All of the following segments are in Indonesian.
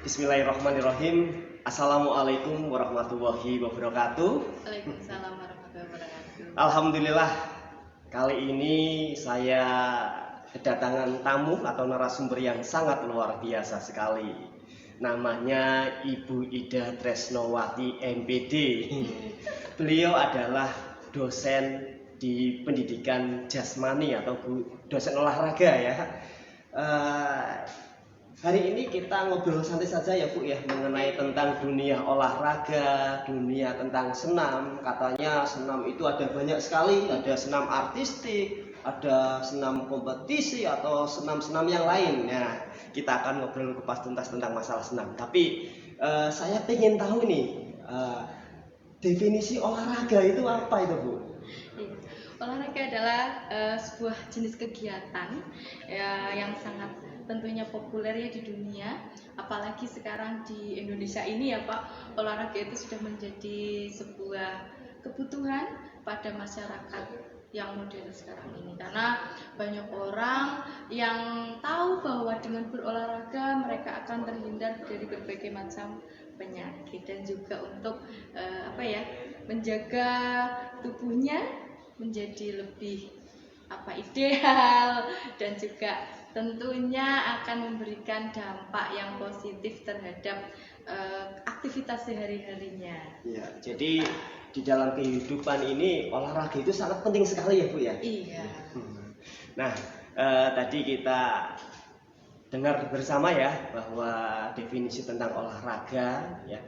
Bismillahirrahmanirrahim. Assalamualaikum warahmatullahi wabarakatuh. Waalaikumsalam warahmatullahi wabarakatuh. Alhamdulillah, kali ini saya kedatangan tamu atau narasumber yang sangat luar biasa sekali. Namanya Ibu Ida Tresnowati MPD. Beliau adalah dosen di pendidikan jasmani atau dosen olahraga ya. Hari ini kita ngobrol santai saja ya Bu ya, mengenai tentang dunia olahraga, dunia tentang senam. Katanya senam itu ada banyak sekali, ada senam artistik, ada senam kompetisi atau senam-senam yang lain. Nah, kita akan ngobrol kupas tuntas tentang masalah senam. Tapi saya pengen tahu nih, definisi olahraga itu apa itu Bu? Olahraga adalah sebuah jenis kegiatan yang sangat tentunya populer ya di dunia, apalagi sekarang di Indonesia ini ya Pak, olahraga itu sudah menjadi sebuah kebutuhan pada masyarakat yang modern sekarang ini, karena banyak orang yang tahu bahwa dengan berolahraga mereka akan terhindar dari berbagai macam penyakit dan juga untuk menjaga tubuhnya menjadi lebih ideal dan juga tentunya akan memberikan dampak yang positif terhadap aktivitas sehari-harinya. Ya, jadi di dalam kehidupan ini olahraga itu sangat penting sekali ya Bu ya. Iya. Nah, tadi kita dengar bersama ya bahwa definisi tentang olahraga ya.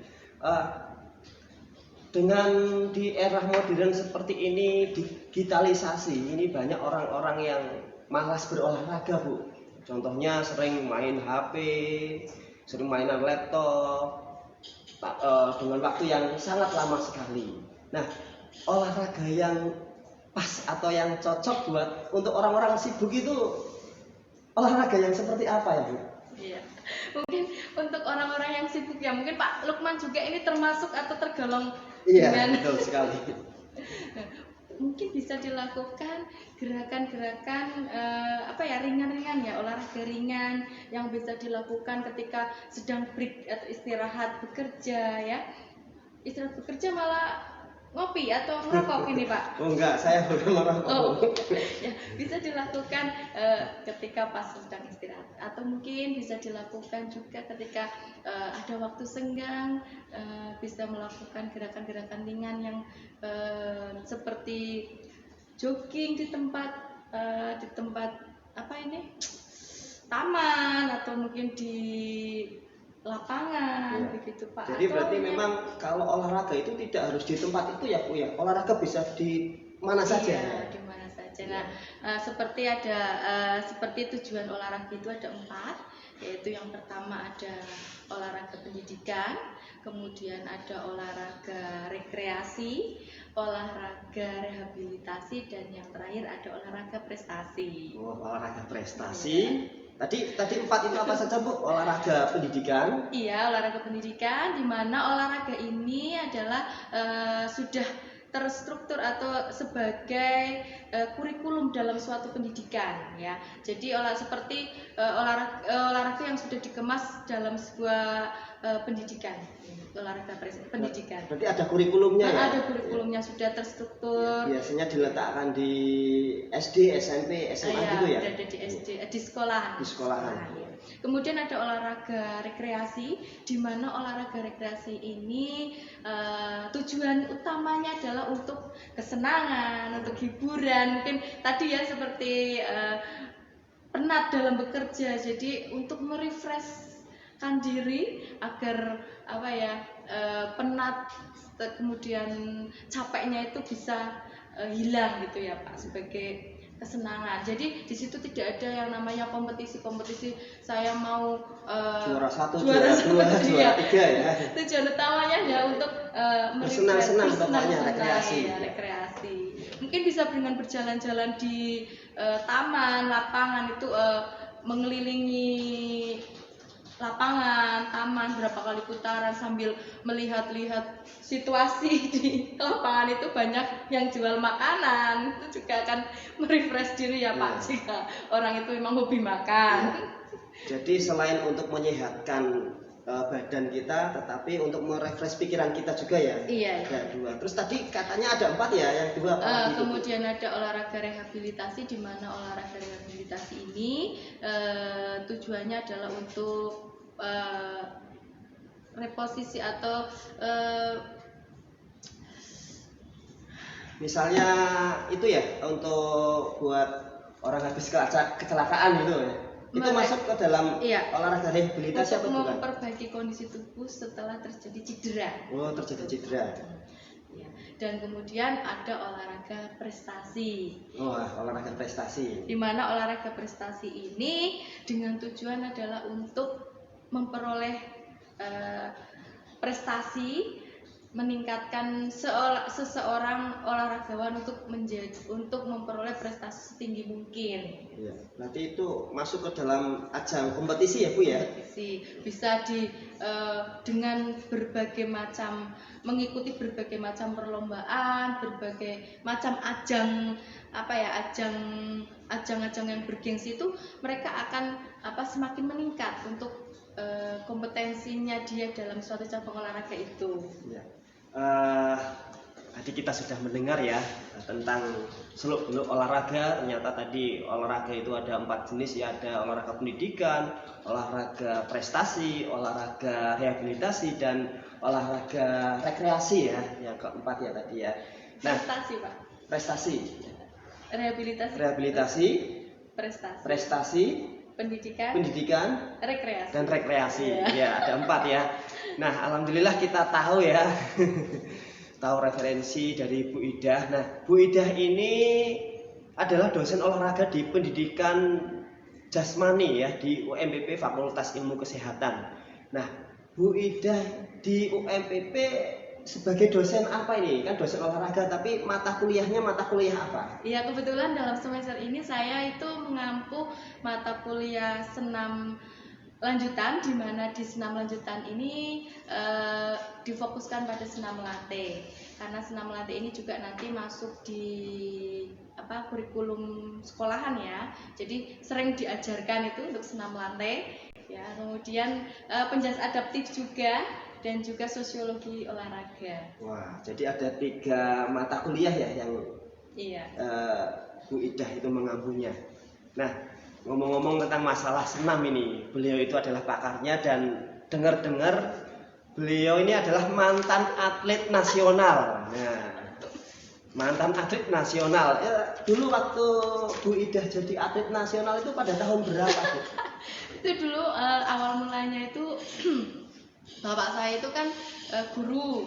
Dengan di era modern seperti ini, digitalisasi, ini banyak orang-orang yang malas berolahraga Bu. Contohnya sering main HP, sering mainan laptop, dengan waktu yang sangat lama sekali. Nah, olahraga yang pas atau yang cocok buat untuk orang-orang sibuk itu olahraga yang seperti apa ya Bu? Iya, mungkin untuk orang-orang yang sibuk ya, mungkin Pak Lukman juga ini termasuk atau tergolong dengan betul sekali. Mungkin bisa dilakukan gerakan-gerakan ringan-ringan ya, olahraga ringan yang bisa dilakukan ketika sedang break atau istirahat bekerja ya. Istirahat bekerja malah ngopi atau merokok ini Pak? Oh enggak, saya udah merokok. Oh, ya, bisa dilakukan ketika pas sedang istirahat, atau mungkin bisa dilakukan juga ketika ada waktu senggang, bisa melakukan gerakan-gerakan ringan yang seperti jogging di tempat taman atau mungkin di lapangan ya, begitu Pak. Jadi berarti memang kalau olahraga itu tidak harus di tempat itu ya Bu ya. Olahraga bisa di mana saja. Iya, di mana saja. Nah, seperti tujuan olahraga itu ada 4, yaitu yang pertama ada olahraga pendidikan, kemudian ada olahraga rekreasi, olahraga rehabilitasi, dan yang terakhir ada olahraga prestasi. Oh, olahraga prestasi. Ya. Tadi 4 itu apa saja Bu? Olahraga pendidikan? Iya, olahraga pendidikan, di mana olahraga ini adalah sudah terstruktur atau sebagai kurikulum dalam suatu pendidikan ya. Jadi seperti olahraga yang sudah dikemas dalam sebuah pendidikan, olahraga pendidikan. Berarti ada kurikulumnya ya? Ada kurikulumnya, sudah terstruktur. Ya, biasanya diletakkan di SD, SMP, SMA gitu ya? Ada di SD, di sekolahan. Di sekolahan. Ya. Kemudian ada olahraga rekreasi, di mana olahraga rekreasi ini tujuan utamanya adalah untuk kesenangan, untuk hiburan. Mungkin tadi ya seperti penat dalam bekerja, jadi untuk merefreshkan diri agar penat kemudian capeknya itu bisa hilang gitu ya Pak, sebagai kesenangan. Jadi di situ tidak ada yang namanya kompetisi saya mau juara 1, juara 2, juara 3 ya. Tujuan utamanya ya untuk bersenang-senang pokoknya, rekreasi. Mungkin bisa dengan berjalan-jalan di taman, lapangan itu mengelilingi lapangan, taman berapa kali putaran sambil melihat-lihat situasi di lapangan. Itu banyak yang jual makanan, itu juga akan merefresh diri ya Pak, jika orang itu memang hobi makan. Jadi selain untuk menyehatkan badan kita, tetapi untuk merefresh pikiran kita juga ya. Iya. Ada 2. Terus tadi katanya ada 4 ya, yang 2 apa lagi itu? Kemudian ada olahraga rehabilitasi, di mana olahraga rehabilitasi ini tujuannya adalah untuk reposisi atau misalnya itu ya, untuk buat orang habis kecelakaan gitu ya. Itu masuk ke dalam olahraga rehabilitasi atau bukan? Memperbaiki kondisi tubuh setelah terjadi cedera. Oh, terjadi cedera. Ya. Dan kemudian ada olahraga prestasi. Oh, olahraga prestasi. Di mana olahraga prestasi ini dengan tujuan adalah untuk memperoleh prestasi, meningkatkan seseorang olahragawan untuk memperoleh prestasi setinggi mungkin. Iya. Berarti itu masuk ke dalam ajang kompetisi ya Bu ya? Bisa dengan berbagai macam, mengikuti berbagai macam perlombaan, berbagai macam ajang yang bergengsi itu, mereka akan semakin meningkat untuk kompetensinya dia dalam suatu cabang olahraga itu. Ya. Tadi kita sudah mendengar ya tentang seluk-beluk olahraga. Ternyata tadi olahraga itu ada 4 jenis ya, ada olahraga pendidikan, olahraga prestasi, olahraga rehabilitasi, dan olahraga rekreasi ya, yang keempat ya tadi ya. Nah, prestasi Pak. Prestasi. Rehabilitasi. Prestasi. Pendidikan, rekreasi. Dan rekreasi. Ya, ada 4 ya. Nah, alhamdulillah kita tahu ya. Tahu referensi dari Bu Idah. Nah, Bu Idah ini adalah dosen olahraga di pendidikan jasmani ya di UMPP Fakultas Ilmu Kesehatan. Nah, Bu Idah di UMPP sebagai dosen apa ini? Kan dosen olahraga, tapi mata kuliahnya mata kuliah apa? Iya, kebetulan dalam semester ini saya itu mengampu mata kuliah senam lanjutan, di mana di senam lanjutan ini difokuskan pada senam latih. Karena senam latih ini juga nanti masuk di kurikulum sekolahan ya. Jadi sering diajarkan itu untuk senam latih. Ya, kemudian penjelasan adaptif juga, dan juga sosiologi olahraga. Wah, jadi ada 3 mata kuliah ya yang Bu Idah itu mengampunya. Nah, ngomong-ngomong tentang masalah senam ini, beliau itu adalah pakarnya, dan dengar-dengar beliau ini adalah mantan atlet nasional. Nah, mantan atlet nasional. Dulu waktu Bu Idah jadi atlet nasional itu pada tahun berapa, Bu? Itu dulu awal mulanya itu bapak saya itu kan guru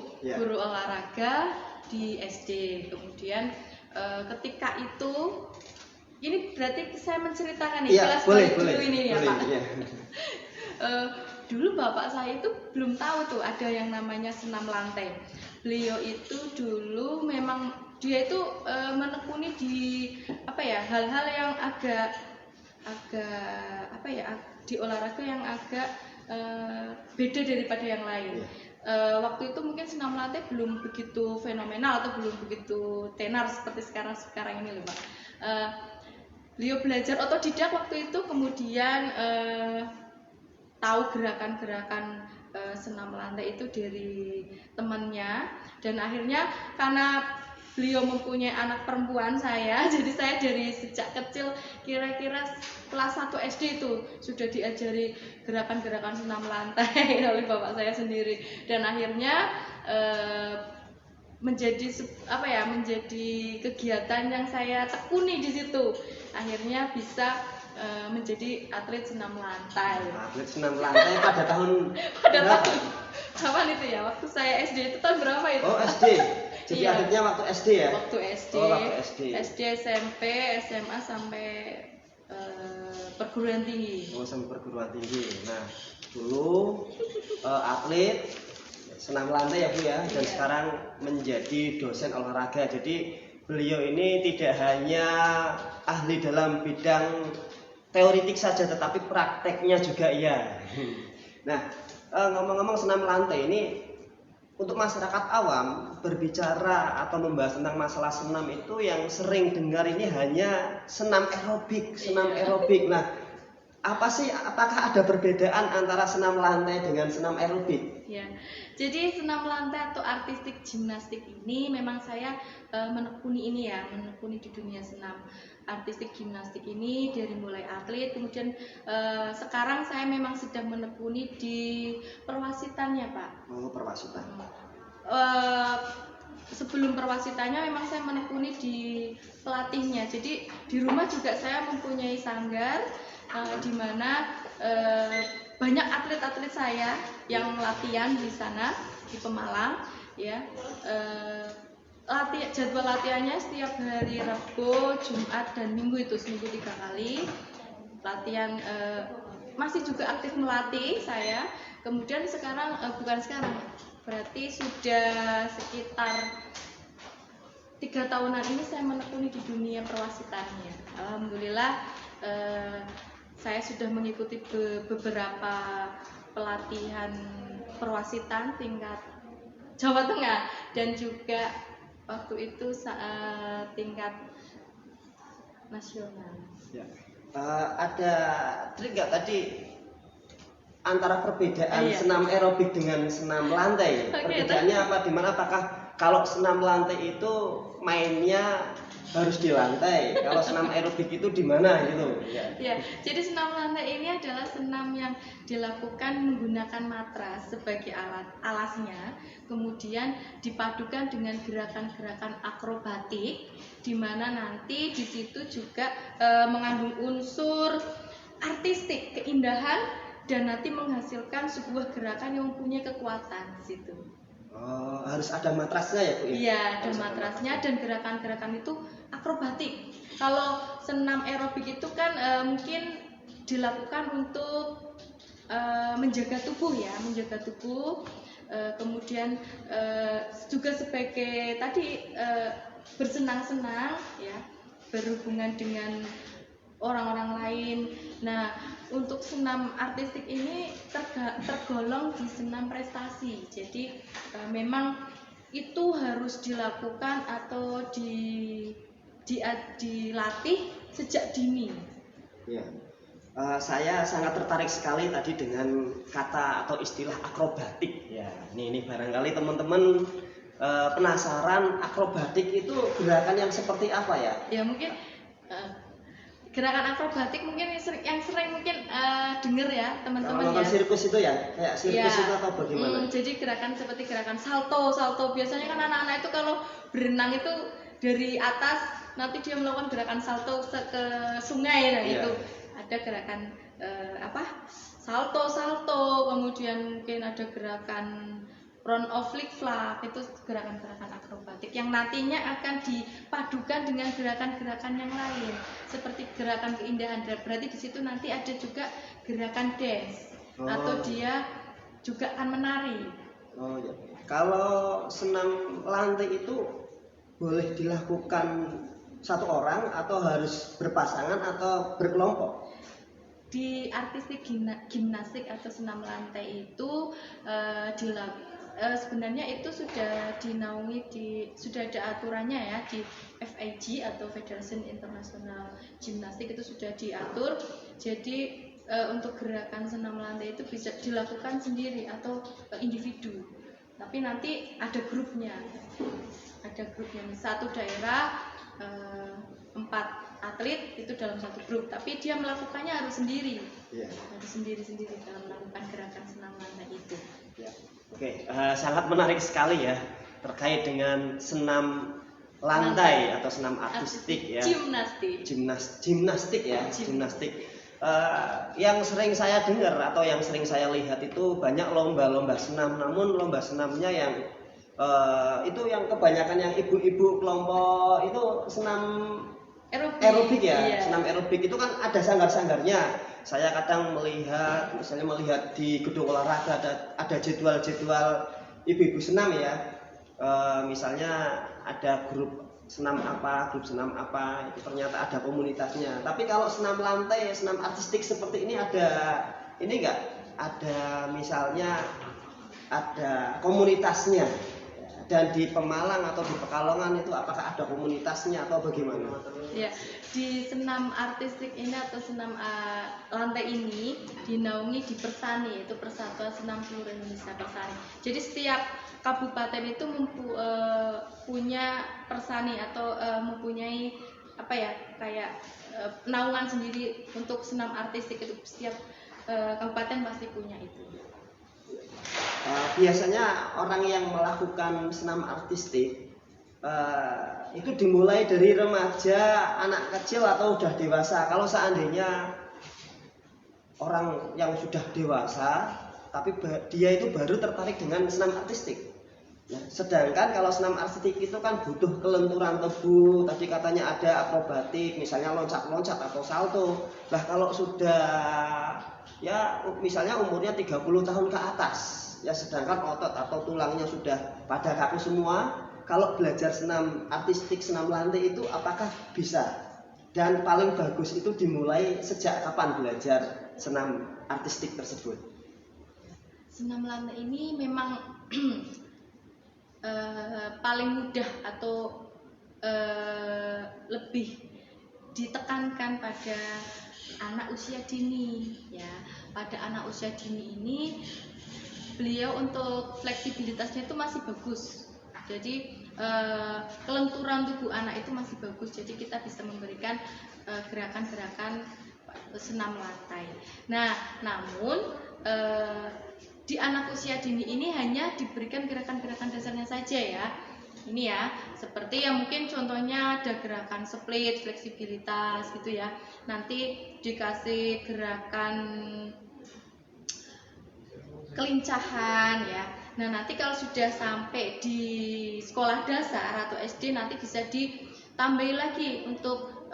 olahraga di SD. Kemudian ketika itu, ini berarti saya menceritakan nih kelas dulu ini ya Pak. Ya. Dulu bapak saya itu belum tahu tuh ada yang namanya senam lantai. Beliau itu dulu memang dia itu menekuni di hal-hal yang agak di olahraga yang agak beda daripada yang lain. Waktu itu mungkin senam lantai belum begitu fenomenal atau belum begitu tenar seperti sekarang ini loh Pak. Beliau belajar otodidak waktu itu, kemudian tahu gerakan-gerakan senam lantai itu dari temannya, dan akhirnya karena beliau mempunyai anak perempuan saya, jadi saya dari sejak kecil kira-kira kelas 1 SD itu sudah diajari gerakan-gerakan senam lantai oleh bapak saya sendiri, dan akhirnya menjadi kegiatan yang saya tekuni di situ. Akhirnya bisa menjadi atlet senam lantai. Atlet senam lantai pada tahun kapan itu ya? Waktu saya SD itu tahun berapa itu? Oh, SD. Jadi atletnya waktu SD ya? Waktu SD. Oh, waktu SD. SD, SMP, SMA sampai perguruan tinggi. Oh, sampai perguruan tinggi. Nah, dulu atlet senam lantai ya Bu ya, dan sekarang menjadi dosen olahraga. Jadi beliau ini tidak hanya ahli dalam bidang teoritik saja, tetapi prakteknya juga iya. Nah, ngomong-ngomong senam lantai ini, untuk masyarakat awam berbicara atau membahas tentang masalah senam itu yang sering dengar ini hanya senam aerobik. Nah, apa sih, apakah ada perbedaan antara senam lantai dengan senam aerobik? Ya, jadi senam lantai atau artistik gimnastik ini memang saya menekuni ini ya, menekuni di dunia senam artistik gimnastik ini dari mulai atlet, kemudian sekarang saya memang sedang menekuni di perwasitannya, Pak. Oh, perwasitan. Eh, Sebelum perwasitannya memang saya menekuni di pelatihnya. Jadi di rumah juga saya mempunyai sanggar di mana banyak atlet-atlet saya yang latihan di sana di Pemalang ya. Jadwal latihannya setiap hari Rabu, Jumat dan Minggu, itu seminggu 3 kali. Latihan masih juga aktif melatih saya. Kemudian sekarang bukan sekarang, berarti sudah sekitar 3 tahunan ini saya menekuni di dunia perwasitannya. Alhamdulillah saya sudah mengikuti beberapa pelatihan perwasitan tingkat Jawa Tengah dan juga waktu itu tingkat nasional. Ya. Ada trik nggak tadi antara perbedaan senam aerobik dengan senam lantai? Perbedaannya apa? Dimana apakah kalau senam lantai itu mainnya harus di lantai, kalau senam aerobik itu di mana gitu? Ya, jadi senam lantai ini adalah senam yang dilakukan menggunakan matras sebagai alasnya, kemudian dipadukan dengan gerakan-gerakan akrobatik, di mana nanti di situ juga mengandung unsur artistik, keindahan, dan nanti menghasilkan sebuah gerakan yang mempunyai kekuatan di situ. Oh, harus ada matrasnya ya, Bu? Iya, ada matrasnya dan gerakan-gerakan itu akrobatik. Kalau senam aerobik itu kan mungkin dilakukan untuk menjaga tubuh ya, menjaga tubuh. Kemudian juga sebagai tadi bersenang-senang ya, berhubungan dengan orang-orang lain. Nah, untuk senam artistik ini tergolong di senam prestasi. Jadi memang itu harus dilakukan atau dilatih sejak dini. Ya. Saya sangat tertarik sekali tadi dengan kata atau istilah akrobatik. Ya, ini barangkali teman-teman penasaran akrobatik itu gerakan yang seperti apa ya? Ya mungkin gerakan akrobatik mungkin yang sering mungkin dengar ya teman-teman ya. Sirkus itu ya, kayak sirkus ya. Itu atau bagaimana? Jadi gerakan seperti gerakan salto biasanya kan anak-anak itu kalau berenang itu dari atas nanti dia melakukan gerakan salto ke sungai, nah itu ada gerakan salto, kemudian mungkin ada gerakan round of flick-flag, itu gerakan-gerakan akrobatik yang nantinya akan dipadukan dengan gerakan-gerakan yang lain seperti gerakan keindahan. Berarti di situ nanti ada juga gerakan dance atau dia juga akan menari. Oh ya. Kalau senam lantai itu boleh dilakukan satu orang atau harus berpasangan atau berkelompok? Di artistik gimnastik atau senam lantai itu sebenarnya itu sudah dinaungi sudah ada aturannya ya di FIG atau Federation International Gymnastic, itu sudah diatur. Jadi untuk gerakan senam lantai itu bisa dilakukan sendiri atau individu, tapi nanti ada grupnya satu daerah 4 atlet itu dalam satu grup, tapi dia melakukannya harus sendiri, harus sendiri dalam melakukan gerakan senam lantai itu. Oke, sangat menarik sekali ya terkait dengan senam lantai atau senam artistik ya. Gimnastik ya, gimnastik. Yang sering saya dengar atau yang sering saya lihat itu banyak lomba-lomba senam, namun lomba senamnya yang itu yang kebanyakan yang ibu-ibu kelompok itu senam aerobik ya. Senam aerobik itu kan ada sanggar-sanggarnya. Saya kadang melihat di gedung olahraga ada jadwal-jadwal ibu-ibu senam ya. Misalnya ada grup senam apa, itu ternyata ada komunitasnya. Tapi kalau senam lantai, senam artistik seperti ini ada ini enggak? Ada misalnya ada komunitasnya. Dan di Pemalang atau di Pekalongan itu apakah ada komunitasnya atau bagaimana? Ya, di senam artistik ini atau senam lantai ini dinaungi di Persani, itu Persatuan Senam Seluruh Indonesia Persani. Jadi setiap kabupaten itu punya persani atau mempunyai apa ya, kayak naungan sendiri untuk senam artistik. Itu setiap kabupaten pasti punya itu. Biasanya orang yang melakukan senam artistik itu dimulai dari remaja, anak kecil atau udah dewasa. Kalau seandainya orang yang sudah dewasa tapi dia itu baru tertarik dengan senam artistik. Nah, sedangkan kalau senam artistik itu kan butuh kelenturan tubuh, tadi katanya ada akrobatik, misalnya loncat-loncat atau salto. Nah, kalau sudah ya misalnya umurnya 30 tahun ke atas, ya sedangkan otot atau tulangnya sudah pada kaku semua, kalau belajar senam artistik, senam lantai itu apakah bisa? Dan paling bagus itu dimulai sejak kapan belajar senam artistik tersebut? Senam lantai ini memang paling mudah atau lebih ditekankan pada anak usia dini ya. Pada anak usia dini ini beliau untuk fleksibilitasnya itu masih bagus. Jadi kelenturan tubuh anak itu masih bagus. Jadi kita bisa memberikan gerakan-gerakan senam lantai. Nah, namun di anak usia dini ini hanya diberikan gerakan-gerakan dasarnya saja ya. Ini ya, seperti yang mungkin contohnya ada gerakan split, fleksibilitas gitu ya. Nanti dikasih gerakan kelincahan ya. Nah, nanti kalau sudah sampai di sekolah dasar atau SD nanti bisa ditambahi lagi untuk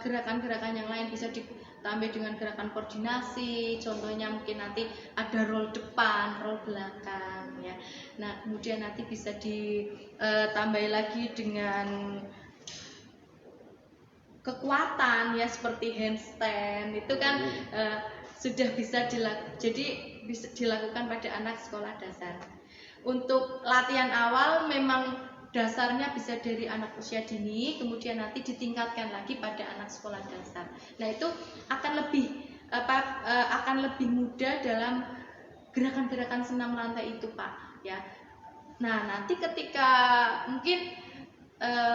gerakan-gerakan yang lain, bisa ditambah dengan gerakan koordinasi. Contohnya mungkin nanti ada roll depan, roll belakang ya. Nah, kemudian nanti bisa ditambahi lagi dengan kekuatan ya, seperti handstand itu kan sudah bisa dilakukan pada anak sekolah dasar. Untuk latihan awal memang dasarnya bisa dari anak usia dini, kemudian nanti ditingkatkan lagi pada anak sekolah dasar. Nah, itu akan lebih mudah dalam gerakan-gerakan senam lantai itu, Pak ya. Nah, nanti ketika mungkin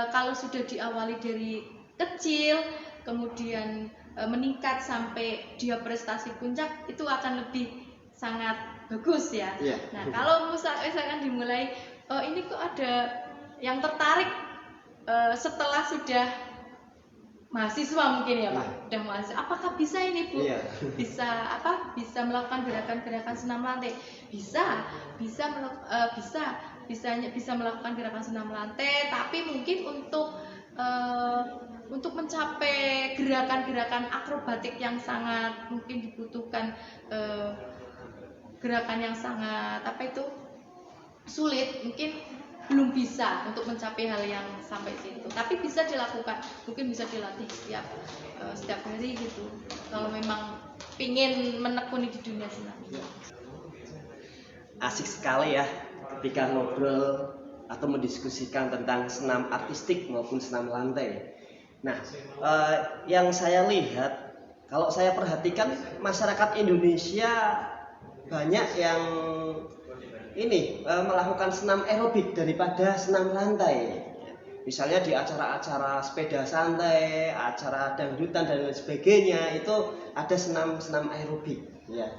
kalau sudah diawali dari kecil kemudian meningkat sampai dia prestasi puncak, itu akan lebih sangat bagus ya. Yeah. Nah, kalau misalkan dimulai ini kok ada yang tertarik setelah sudah mahasiswa mungkin ya Pak, udah mahasiswa, apakah bisa ini Bu? Yeah. Bisa melakukan gerakan-gerakan senam lantai? Bisa melakukan gerakan senam lantai, tapi mungkin untuk mencapai gerakan-gerakan akrobatik yang sangat mungkin dibutuhkan gerakan yang sangat sulit, mungkin belum bisa untuk mencapai hal yang sampai situ. Tapi bisa dilakukan, mungkin bisa dilatih setiap hari gitu. Kalau memang pingin menekuni di dunia senam. Asik sekali ya ketika ngobrol atau mendiskusikan tentang senam artistik maupun senam lantai. Nah, yang saya lihat, kalau saya perhatikan masyarakat Indonesia banyak yang melakukan senam aerobik daripada senam lantai. Misalnya di acara-acara sepeda santai, acara dangdutan dan lain sebagainya, itu ada senam aerobik ya.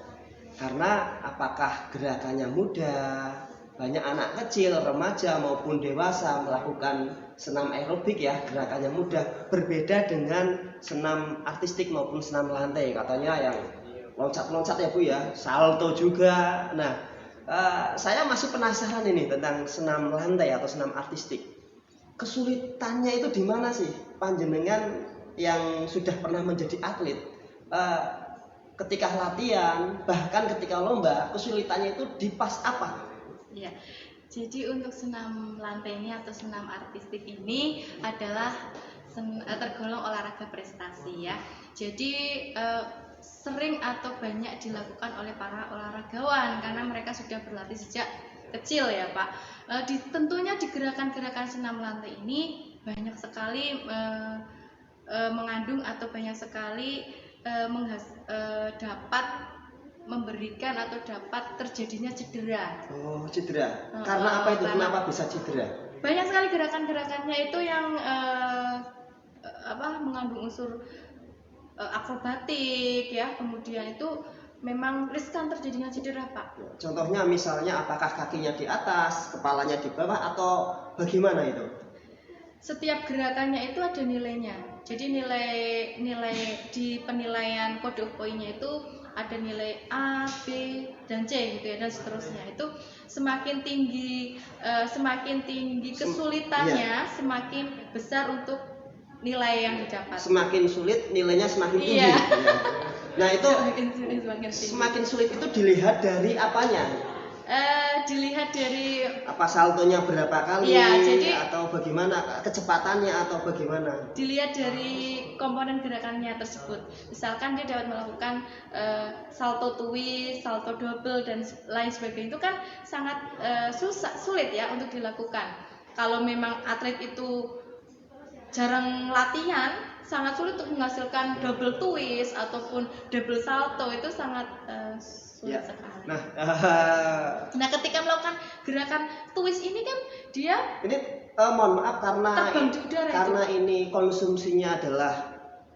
Karena apakah gerakannya mudah, banyak anak kecil, remaja maupun dewasa melakukan senam aerobik ya, gerakannya mudah, berbeda dengan senam artistik maupun senam lantai, katanya yang loncat-loncat ya Bu ya, salto juga. Nah, saya masih penasaran ini tentang senam lantai atau senam artistik. Kesulitannya itu di mana sih? Panjenengan yang sudah pernah menjadi atlet, ketika latihan, bahkan ketika lomba, kesulitannya itu di pas apa? Ya, jadi untuk senam lantai ini atau senam artistik ini adalah tergolong olahraga prestasi ya. Jadi sering atau banyak dilakukan oleh para olahragawan karena mereka sudah berlatih sejak kecil ya Pak. Tentunya di gerakan-gerakan senam lantai ini banyak sekali mengandung atau banyak sekali dapat memberikan atau dapat terjadinya cedera. Oh, cedera. Karena apa itu? Kenapa bisa cedera? Banyak sekali gerakan-gerakannya itu yang mengandung unsur akrobatik ya, kemudian itu memang riskan terjadinya cedera Pak. Contohnya misalnya apakah kakinya di atas, kepalanya di bawah, atau bagaimana itu? Setiap gerakannya itu ada nilainya. Jadi nilai di penilaian kode poinnya itu ada nilai A, B, dan C gitu ya, dan seterusnya. Itu semakin tinggi kesulitannya, semakin besar untuk nilai yang didapat. Semakin sulit nilainya semakin tinggi. Iya. Nah itu semakin sulit itu dilihat dari apanya? Dilihat dari apa saltonya berapa kali, ya, jadi, atau bagaimana kecepatannya atau bagaimana? Dilihat dari komponen gerakannya tersebut. Misalkan dia dapat melakukan salto twist, salto double dan lain sebagainya, itu kan sangat sulit ya untuk dilakukan. Kalau memang atlet itu jarang latihan, sangat sulit untuk menghasilkan double twist ataupun double salto, itu sangat sulit sekali. Nah, ketika melakukan gerakan twist ini kan dia mohon maaf karena terbang di udara karena ini konsumsinya adalah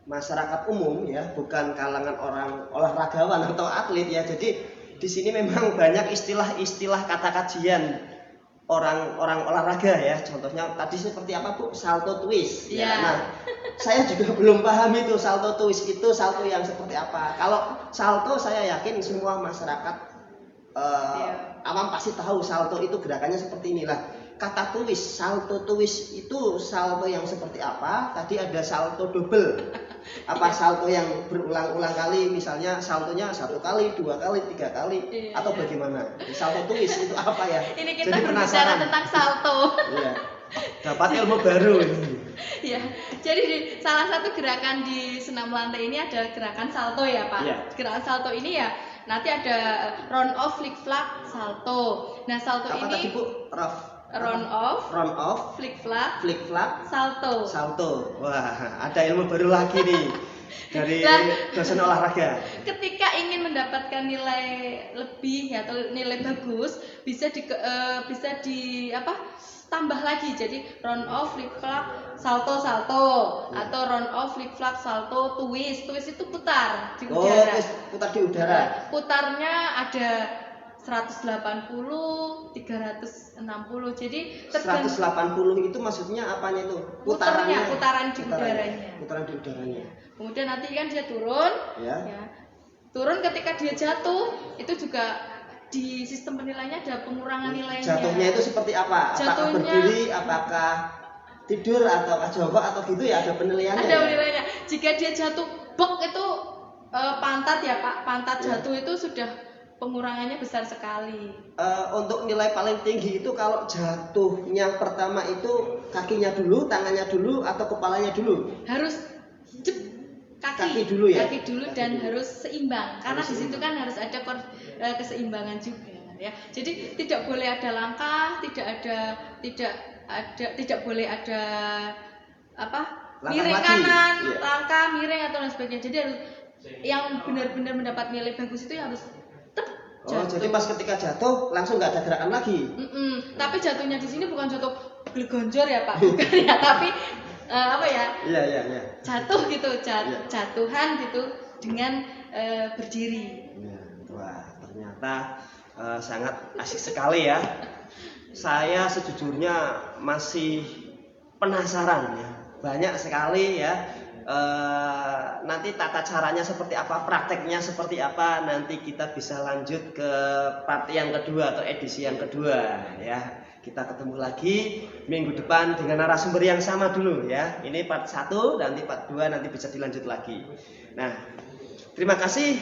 masyarakat umum ya, bukan kalangan orang olahragawan atau atlet ya. Jadi di sini memang banyak istilah-istilah kata kajian orang olahraga ya. Contohnya tadi seperti apa Bu? Salto twist ya. Nah, saya juga belum paham itu salto twist itu salto yang seperti apa. Kalau salto saya yakin semua masyarakat awam pasti tahu salto itu gerakannya seperti inilah. Kata twist, salto twist itu salto yang seperti apa? Tadi ada salto double. Apa salto yang berulang-ulang kali, misalnya saltonya 1 kali, 2 kali, 3 kali, atau bagaimana? Salto twist itu apa ya? Ini kita berbicara tentang salto. Iya. Dapat ilmu baru ini. Ya, jadi salah satu gerakan di senam lantai ini ada gerakan salto ya Pak. Ya. Gerakan salto ini ya nanti ada round off, flick flap, salto. Nah salto apa ini tadi Bu? round off, flick flap, salto. Wah, ada ilmu baru lagi nih dari dosen olahraga. Ketika ingin mendapatkan nilai lebih atau nilai bagus, bisa tambah lagi. Jadi round off, flick flap, salto, atau round off, flick flap, salto, twist. Twist itu putar di udara. Putar di udara. Putarnya ada 180, 360. Jadi 180 itu maksudnya apanya itu? putaran di udaranya. Putaran di udaranya. Kemudian nanti kan dia turun. Ya. Turun ketika dia jatuh, itu juga di sistem penilaiannya ada pengurangan nilainya. Jatuhnya itu seperti apa? Apakah berdiri, apakah tidur, atau jongkok atau gitu ya, ada penilaiannya. Ada penilaiannya. Jika dia jatuh bek itu pantat ya Pak, pantat jatuh itu sudah pengurangannya besar sekali. Untuk nilai paling tinggi itu kalau jatuhnya pertama itu kakinya dulu, tangannya dulu, atau kepalanya dulu? Harus kaki dulu ya. Kaki dulu dan harus seimbang. Karena di situ kan harus ada keseimbangan juga ya. Jadi tidak boleh ada langkah, tidak boleh ada miring kanan, langkah miring atau lain sebagainya. Jadi harus yang benar-benar mendapat nilai bagus itu harus jatuh. Jadi pas ketika jatuh langsung nggak ada gerakan lagi. Tapi jatuhnya di sini bukan jatuh gonjor ya Pak, bukan ya, tapi Iya. Jatuh gitu, jatuhan gitu dengan berdiri. Wah, ternyata sangat asik sekali ya. Saya sejujurnya masih penasaran ya. Banyak sekali ya. Nanti tata caranya seperti apa, prakteknya seperti apa, nanti kita bisa lanjut ke part yang kedua atau edisi yang kedua ya. Kita ketemu lagi minggu depan dengan narasumber yang sama dulu ya. Ini part 1, nanti part 2 nanti bisa dilanjut lagi. Nah, terima kasih.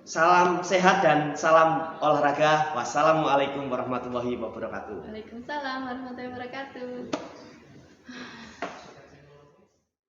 Salam sehat dan salam olahraga. Wassalamualaikum warahmatullahi wabarakatuh. Waalaikumsalam warahmatullahi wabarakatuh.